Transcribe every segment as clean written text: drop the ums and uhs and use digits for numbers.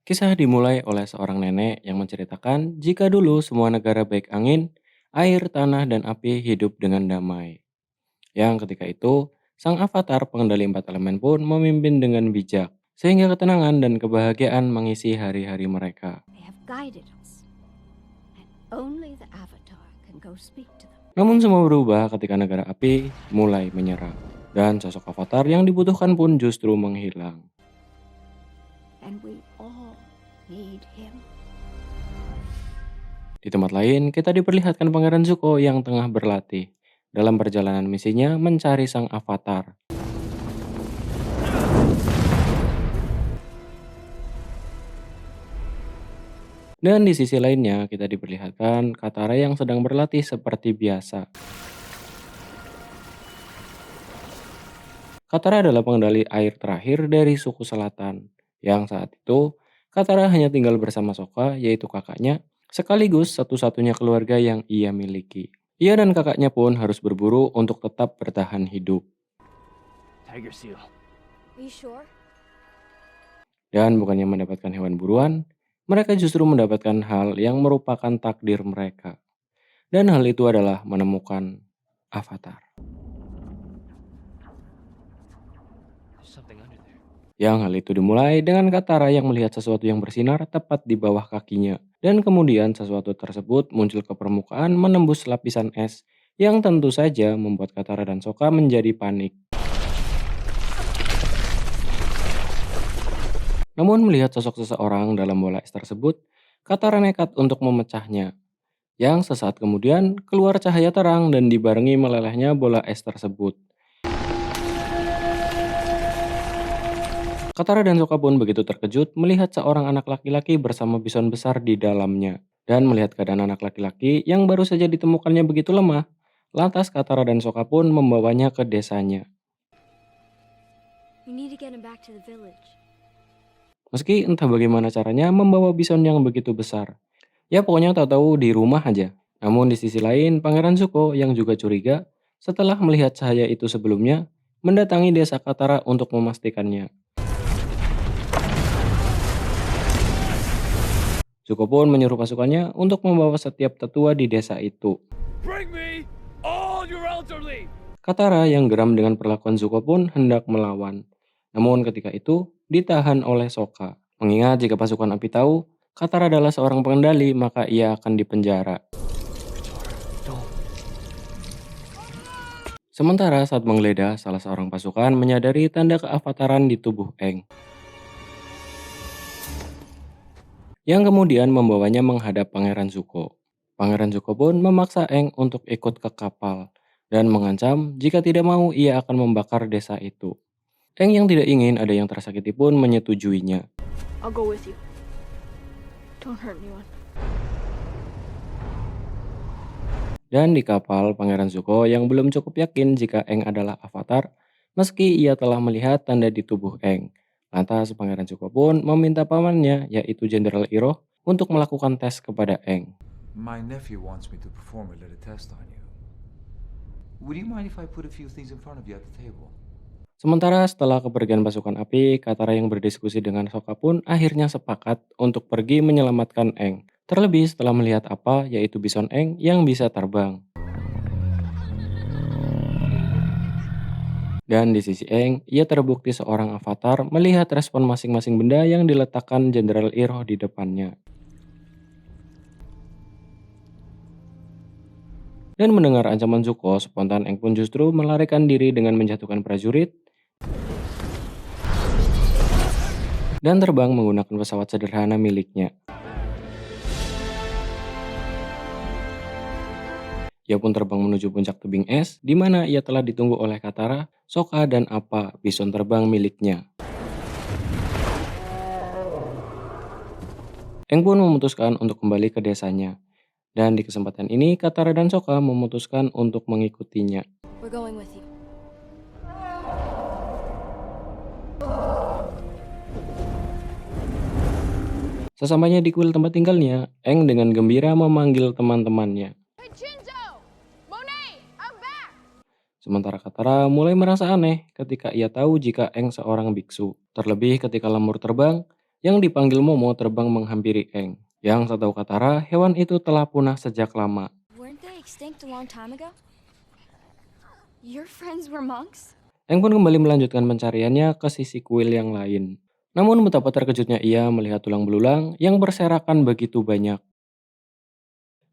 Kisah dimulai oleh seorang nenek yang menceritakan jika dulu semua negara baik angin, air, tanah, dan api hidup dengan damai. Yang ketika itu, sang avatar pengendali empat elemen pun memimpin dengan bijak, sehingga ketenangan dan kebahagiaan mengisi hari-hari mereka. They have guided us, and only the Avatar can go speak to them. Namun semua berubah ketika negara api mulai menyerang, dan sosok avatar yang dibutuhkan pun justru menghilang. And we all need him. Di tempat lain, kita diperlihatkan Pangeran Zuko yang tengah berlatih dalam perjalanan misinya mencari sang avatar. Dan di sisi lainnya, kita diperlihatkan Katara yang sedang berlatih seperti biasa. Katara adalah pengendali air terakhir dari suku selatan, yang saat itu Katara hanya tinggal bersama Sokka, yaitu kakaknya, sekaligus satu-satunya keluarga yang ia miliki. Ia dan kakaknya pun harus berburu untuk tetap bertahan hidup. Tiger seal. Are you sure? Dan bukannya mendapatkan hewan buruan, mereka justru mendapatkan hal yang merupakan takdir mereka. Dan hal itu adalah menemukan avatar. There's something under there. Yang hal itu dimulai dengan Katara yang melihat sesuatu yang bersinar tepat di bawah kakinya. Dan kemudian sesuatu tersebut muncul ke permukaan menembus lapisan es yang tentu saja membuat Katara dan Sokka menjadi panik. Namun melihat sosok seseorang dalam bola es tersebut, Katara nekat untuk memecahnya. Yang sesaat kemudian keluar cahaya terang dan dibarengi melelehnya bola es tersebut. Katara dan Sokka pun begitu terkejut melihat seorang anak laki-laki bersama bison besar di dalamnya. Dan melihat keadaan anak laki-laki yang baru saja ditemukannya begitu lemah, lantas Katara dan Sokka pun membawanya ke desanya. We need to get him back to the village. Meski entah bagaimana caranya membawa bison yang begitu besar. Ya pokoknya tahu-tahu di rumah aja. Namun di sisi lain, Pangeran Zuko yang juga curiga setelah melihat cahaya itu sebelumnya, mendatangi desa Katara untuk memastikannya. Zuko pun menyuruh pasukannya untuk membawa setiap tetua di desa itu. Bring me all your elderly! Katara yang geram dengan perlakuan Zuko pun hendak melawan. Namun ketika itu ditahan oleh Sokka. Mengingat jika pasukan api tahu Katara adalah seorang pengendali, maka ia akan dipenjara. Don't. Sementara saat menggeledah, salah seorang pasukan menyadari tanda keavataran di tubuh Aang. Yang kemudian membawanya menghadap Pangeran Zuko. Pangeran Zuko pun memaksa Aang untuk ikut ke kapal dan mengancam jika tidak mau ia akan membakar desa itu. Aang yang tidak ingin ada yang tersakiti pun menyetujuinya. I'll go with you. Don't hurt anyone. Dan di kapal, Pangeran Zuko yang belum cukup yakin jika Aang adalah avatar, meski ia telah melihat tanda di tubuh Aang. Lantas Pangeran Zuko pun meminta pamannya, yaitu Jenderal Iroh, untuk melakukan tes kepada Aang. My nephew wants me to perform a little test on you. Would you mind if I put a few things in front of you at the table? Sementara setelah kepergian pasukan api, Katara yang berdiskusi dengan Sokka pun akhirnya sepakat untuk pergi menyelamatkan Aang. Terlebih setelah melihat apa, yaitu bison Aang yang bisa terbang. Dan di sisi Aang, ia terbukti seorang avatar melihat respon masing-masing benda yang diletakkan Jenderal Iroh di depannya. Dan mendengar ancaman Zuko, spontan Aang pun justru melarikan diri dengan menjatuhkan prajurit dan terbang menggunakan pesawat sederhana miliknya. Ia pun terbang menuju puncak tebing es, di mana ia telah ditunggu oleh Katara, Sokka, dan Appa, bison terbang miliknya. Aang pun memutuskan untuk kembali ke desanya. Dan di kesempatan ini, Katara dan Sokka memutuskan untuk mengikutinya. We're going with you. Sesampainya di kuil tempat tinggalnya, Aang dengan gembira memanggil teman-temannya. Hey, Shinzo! Monet! I'm back! Sementara Katara mulai merasa aneh ketika ia tahu jika Aang seorang biksu. Terlebih ketika lemur terbang, yang dipanggil Momo terbang menghampiri Aang. Yang setahu Katara, hewan itu telah punah sejak lama. Weren't they extinct a long time ago? Your friends were monks? Aang pun kembali melanjutkan pencariannya ke sisi kuil yang lain. Namun betapa terkejutnya ia melihat tulang belulang yang berserakan begitu banyak.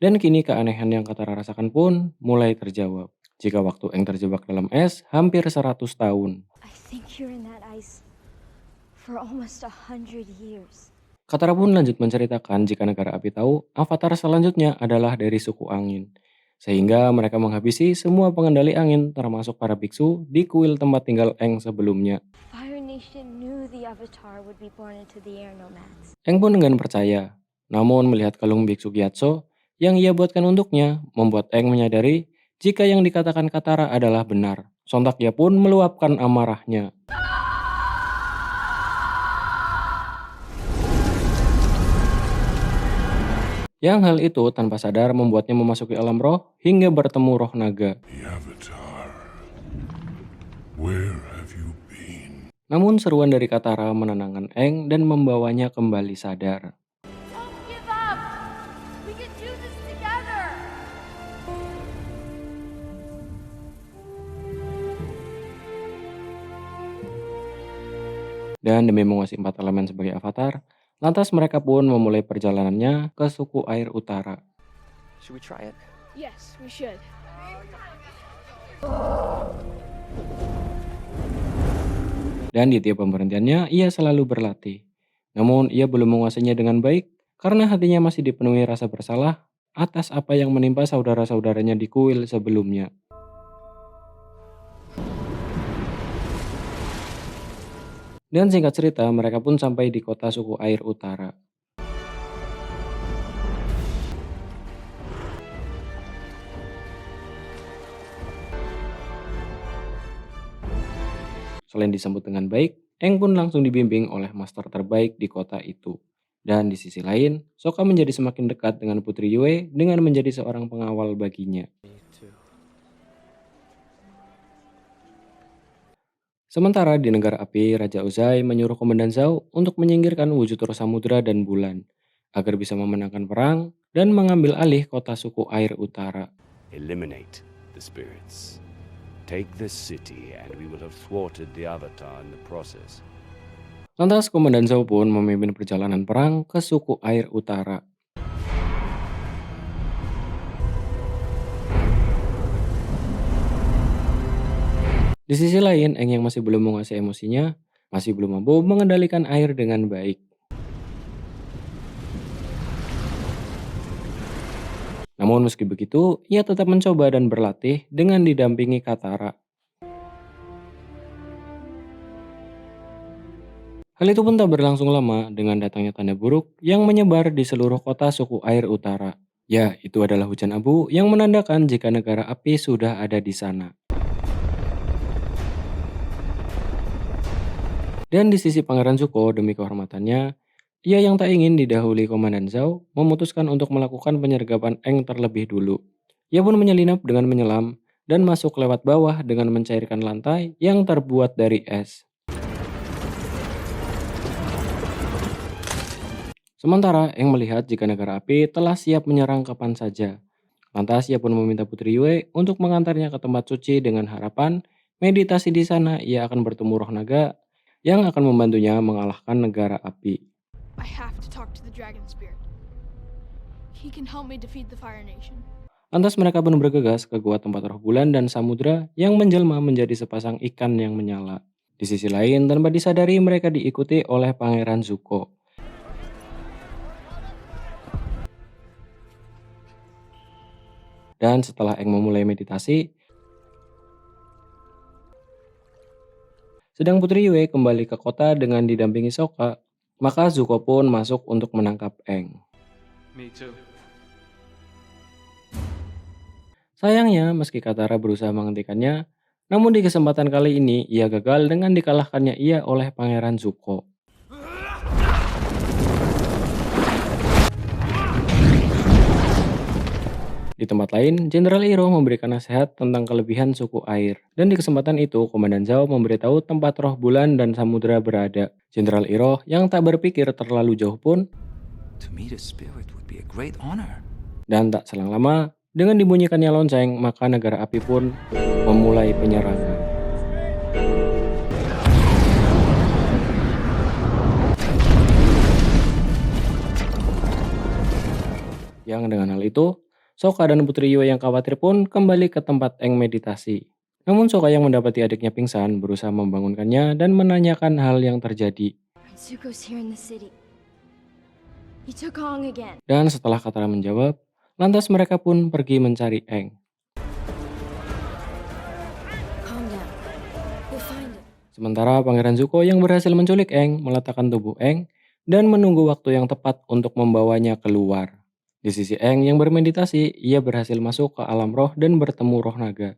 Dan kini keanehan yang Katara rasakan pun mulai terjawab. Jika waktu Aang terjebak dalam es hampir 100 tahun. I think you're in that ice for almost 100 years. Katara pun lanjut menceritakan jika negara api tahu avatar selanjutnya adalah dari suku angin. Sehingga mereka menghabisi semua pengendali angin termasuk para biksu di kuil tempat tinggal Aang sebelumnya. Fire Nation knew the Avatar would be born into the air nomads. Aang pun enggan percaya. Namun melihat kalung biksu Gyatso yang ia buatkan untuknya membuat Aang menyadari jika yang dikatakan Katara adalah benar. Sontak ia pun meluapkan amarahnya. Yang hal itu tanpa sadar membuatnya memasuki alam roh hingga bertemu roh naga. The Avatar. Where have you been? Namun seruan dari Katara menenangkan Aang dan membawanya kembali sadar. Don't give up! We can do this together! Dan demi menguasai 4 elemen sebagai avatar, lantas mereka pun memulai perjalanannya ke suku air utara. Should we try it? Yes, we should. Dan di tiap pemberhentiannya ia selalu berlatih. Namun ia belum menguasainya dengan baik karena hatinya masih dipenuhi rasa bersalah atas apa yang menimpa saudara-saudaranya di kuil sebelumnya. Dan singkat cerita, mereka pun sampai di kota suku air utara. Selain disambut dengan baik, Aang pun langsung dibimbing oleh master terbaik di kota itu. Dan di sisi lain, Sokka menjadi semakin dekat dengan Putri Yue dengan menjadi seorang pengawal baginya. Sementara di negara api, Raja Ozai menyuruh Komandan Zhao untuk menyingkirkan wujud roh samudra dan bulan, agar bisa memenangkan perang dan mengambil alih kota suku air utara. Eliminate the spirits. Take this city and we will have thwarted the Avatar in the process. Lantas Komandan Zhao pun memimpin perjalanan perang ke suku air utara. Di sisi lain, Aang yang masih belum menguasai emosinya, masih belum mampu mengendalikan air dengan baik. Namun meski begitu, ia tetap mencoba dan berlatih dengan didampingi Katara. Hal itu pun tak berlangsung lama dengan datangnya tanda buruk yang menyebar di seluruh kota suku air utara. Ya, itu adalah hujan abu yang menandakan jika negara api sudah ada di sana. Dan di sisi Pangeran Zuko demi kehormatannya, ia yang tak ingin didahului Komandan Zhao memutuskan untuk melakukan penyergapan Aang terlebih dulu. Ia pun menyelinap dengan menyelam dan masuk lewat bawah dengan mencairkan lantai yang terbuat dari es. Sementara Aang melihat jika negara api telah siap menyerang kapan saja. Lantas ia pun meminta Putri Yue untuk mengantarnya ke tempat suci dengan harapan meditasi di sana ia akan bertemu roh naga yang akan membantunya mengalahkan negara api. I have to talk to the Dragon Spirit. He can help me defeat the Fire Nation. Lantas mereka pun bergegas ke gua tempat roh bulan dan samudra yang menjelma menjadi sepasang ikan yang menyala. Di sisi lain, tanpa disadari mereka diikuti oleh Pangeran Zuko. Dan setelah Aang memulai meditasi, sedang Putri Yue kembali ke kota dengan didampingi Sokka, maka Zuko pun masuk untuk menangkap Aang. Me too. Sayangnya, meski Katara berusaha menghentikannya, namun di kesempatan kali ini ia gagal dengan dikalahkannya ia oleh Pangeran Zuko. Di tempat lain, Jenderal Iroh memberikan nasihat tentang kelebihan suku air. Dan di kesempatan itu, Komandan Zhao memberitahu tempat roh bulan dan samudra berada. Jenderal Iroh yang tak berpikir terlalu jauh pun, To meet a spirit would be a great honor. dan tak selang lama, dengan dibunyikannya lonceng, maka negara api pun memulai penyerangan. Yang dengan hal itu, Sokka dan Putri Yue yang khawatir pun kembali ke tempat Aang meditasi. Namun Sokka yang mendapati adiknya pingsan berusaha membangunkannya dan menanyakan hal yang terjadi. Zuko's here in the city. He took Aang again. Dan setelah Katara menjawab, lantas mereka pun pergi mencari Aang. Calm down. We'll find him. Sementara Pangeran Zuko yang berhasil menculik Aang meletakkan tubuh Aang dan menunggu waktu yang tepat untuk membawanya keluar. Di sisi Aang yang bermeditasi, ia berhasil masuk ke alam roh dan bertemu roh naga.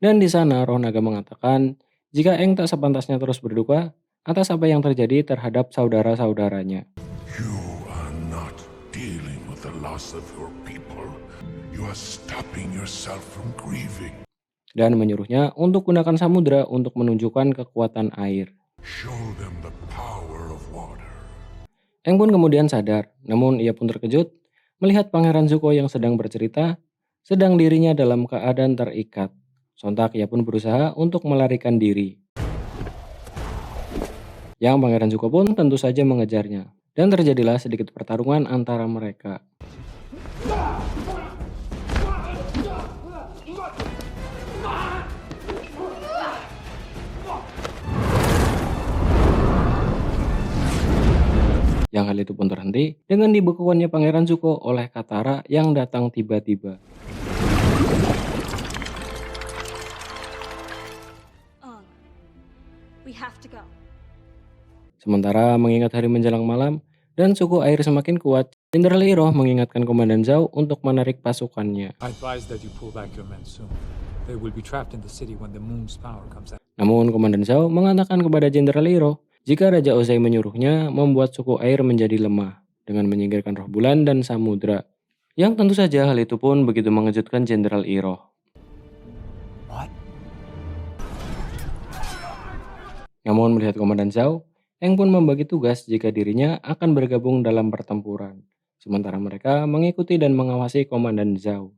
Dan di sana roh naga mengatakan jika Aang tak sepantasnya terus berduka atas apa yang terjadi terhadap saudara-saudaranya. You are not dealing with the loss of your people. You are stopping yourself from grieving. Dan menyuruhnya untuk gunakan samudra untuk menunjukkan kekuatan air. Show them the power of water. Aang pun kemudian sadar, namun ia pun terkejut melihat Pangeran Zuko yang sedang bercerita, sedang dirinya dalam keadaan terikat. Sontak ia pun berusaha untuk melarikan diri. Yang Pangeran Zuko pun tentu saja mengejarnya, dan terjadilah sedikit pertarungan antara mereka. Yang hal itu pun terhenti dengan dibekukannya Pangeran Zuko oleh Katara yang datang tiba-tiba. Aang, we have to go. Sementara mengingat hari menjelang malam dan suku air semakin kuat, Jenderal Iroh mengingatkan Komandan Zhao untuk menarik pasukannya. I advise that you pull back your men soon. They will be trapped in the city when the moon's power comes out. Namun Komandan Zhao mengatakan kepada Jenderal Iroh jika Raja Ozai menyuruhnya membuat suku air menjadi lemah dengan menyingkirkan roh bulan dan samudra. Yang tentu saja hal itu pun begitu mengejutkan Jenderal Iroh. What? Namun melihat Komandan Zhao, Aang pun membagi tugas jika dirinya akan bergabung dalam pertempuran. Sementara mereka mengikuti dan mengawasi Komandan Zhao.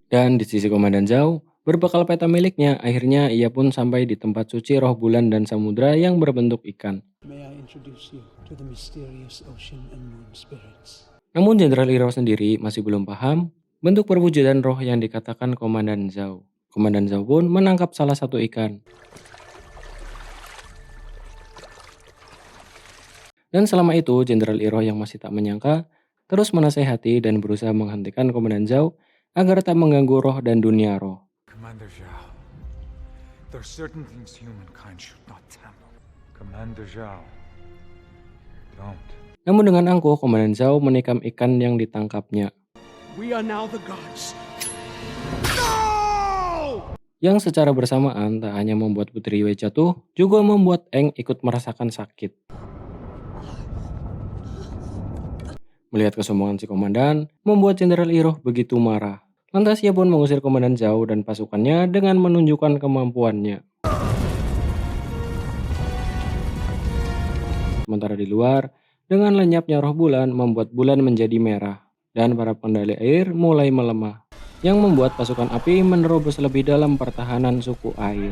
Dan di sisi Komandan Zhao, berbekal peta miliknya, akhirnya ia pun sampai di tempat suci roh bulan dan samudra yang berbentuk ikan. May I introduce you to the mysterious ocean and moon spirits? Namun Jenderal Iroh sendiri masih belum paham bentuk perwujudan roh yang dikatakan Komandan Zhao. Komandan Zhao pun menangkap salah satu ikan. Dan selama itu Jenderal Iroh yang masih tak menyangka terus menasehati dan berusaha menghentikan Komandan Zhao agar tak mengganggu roh dan dunia roh. Commander Zhao, there are certain things humankind should not handle. Commander Zhao, don't. Namun dengan angkuh Komandan Zhao menikam ikan yang ditangkapnya. We are now the gods. Yang secara bersamaan tak hanya membuat Putri Yue jatuh, juga membuat Aang ikut merasakan sakit. Melihat kesombongan si komandan, membuat Jenderal Iroh begitu marah. Lantas ia pun mengusir Komandan Zhao dan pasukannya dengan menunjukkan kemampuannya. Sementara di luar, dengan lenyapnya roh bulan membuat bulan menjadi merah, dan para pengendali air mulai melemah, yang membuat pasukan api menerobos lebih dalam pertahanan suku air.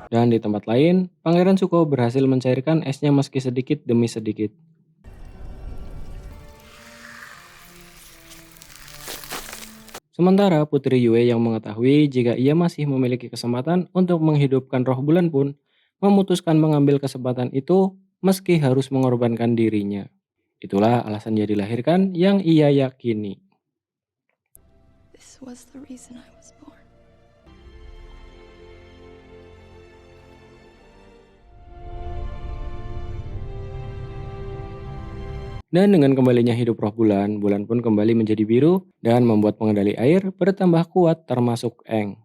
Dan di tempat lain, Pangeran Zuko berhasil mencairkan esnya meski sedikit demi sedikit. Sementara Putri Yue yang mengetahui jika ia masih memiliki kesempatan untuk menghidupkan roh bulan pun memutuskan mengambil kesempatan itu meski harus mengorbankan dirinya. Itulah alasan ia dilahirkan yang ia yakini. This was the reason I was born. Dan dengan kembalinya hidup roh bulan, bulan pun kembali menjadi biru dan membuat pengendali air bertambah kuat termasuk Aang.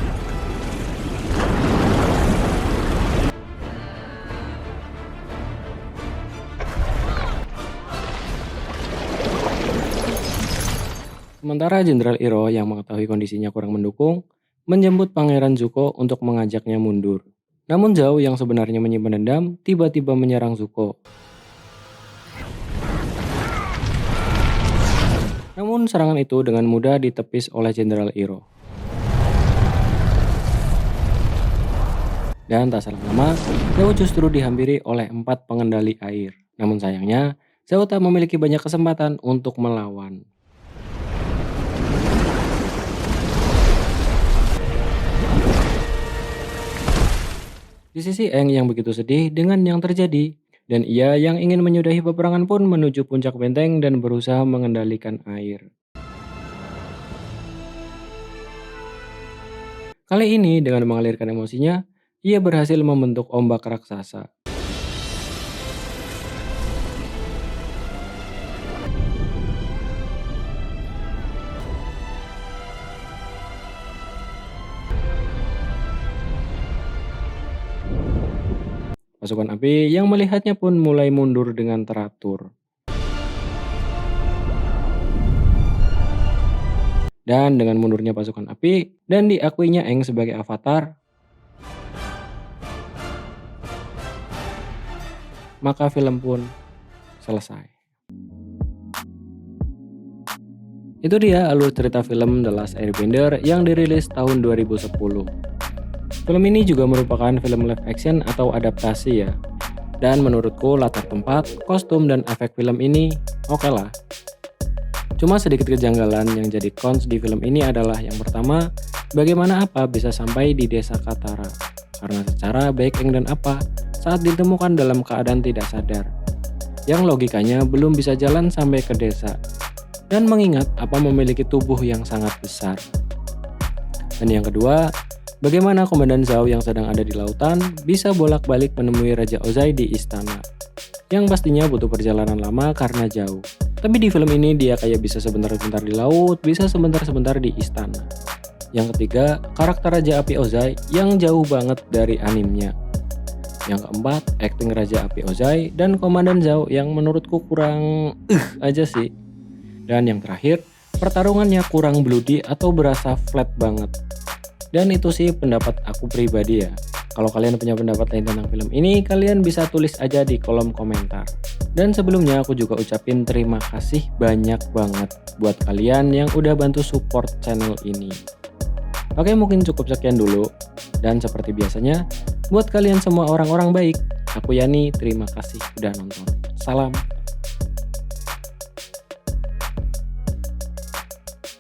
Sementara Jenderal Iroh yang mengetahui kondisinya kurang mendukung, menjemput Pangeran Zuko untuk mengajaknya mundur. Namun Zhao yang sebenarnya menyimpan dendam tiba-tiba menyerang Zuko. Namun serangan itu dengan mudah ditepis oleh Jenderal Iroh. Dan tak selang lama, Zhao justru dihampiri oleh 4 pengendali air. Namun sayangnya, Zhao tak memiliki banyak kesempatan untuk melawan. Di sisi Aang yang begitu sedih dengan yang terjadi, dan ia yang ingin menyudahi peperangan pun menuju puncak benteng dan berusaha mengendalikan air. Kali ini dengan mengalirkan emosinya, ia berhasil membentuk ombak raksasa. Pasukan api yang melihatnya pun mulai mundur dengan teratur. Dan dengan mundurnya pasukan api dan diakuinya Aang sebagai avatar, maka film pun selesai. Itu dia alur cerita film The Last Airbender yang dirilis tahun 2010. Film ini juga merupakan film live action atau adaptasi ya. Dan menurutku latar tempat, kostum, dan efek film ini oke lah. Cuma sedikit kejanggalan yang jadi cons di film ini adalah yang pertama, bagaimana Appa bisa sampai di desa Katara. Karena secara baik Aang dan Appa saat ditemukan dalam keadaan tidak sadar, yang logikanya belum bisa jalan sampai ke desa. Dan mengingat Appa memiliki tubuh yang sangat besar. Dan yang kedua, bagaimana Komandan Zhao yang sedang ada di lautan bisa bolak-balik menemui Raja Ozai di istana, yang pastinya butuh perjalanan lama karena jauh. Tapi di film ini dia kayak bisa sebentar-sebentar di laut, bisa sebentar-sebentar di istana. Yang ketiga, karakter Raja Api Ozai yang jauh banget dari animenya. Yang keempat, akting Raja Api Ozai dan Komandan Zhao yang menurutku kurang aja sih. Dan yang terakhir, pertarungannya kurang bloody atau berasa flat banget. Dan itu sih pendapat aku pribadi ya. Kalau kalian punya pendapat lain tentang film ini, kalian bisa tulis aja di kolom komentar. Dan sebelumnya aku juga ucapin terima kasih banyak banget buat kalian yang udah bantu support channel ini. Oke, mungkin cukup sekian dulu. Dan seperti biasanya, buat kalian semua orang-orang baik, aku Yani terima kasih udah nonton. Salam.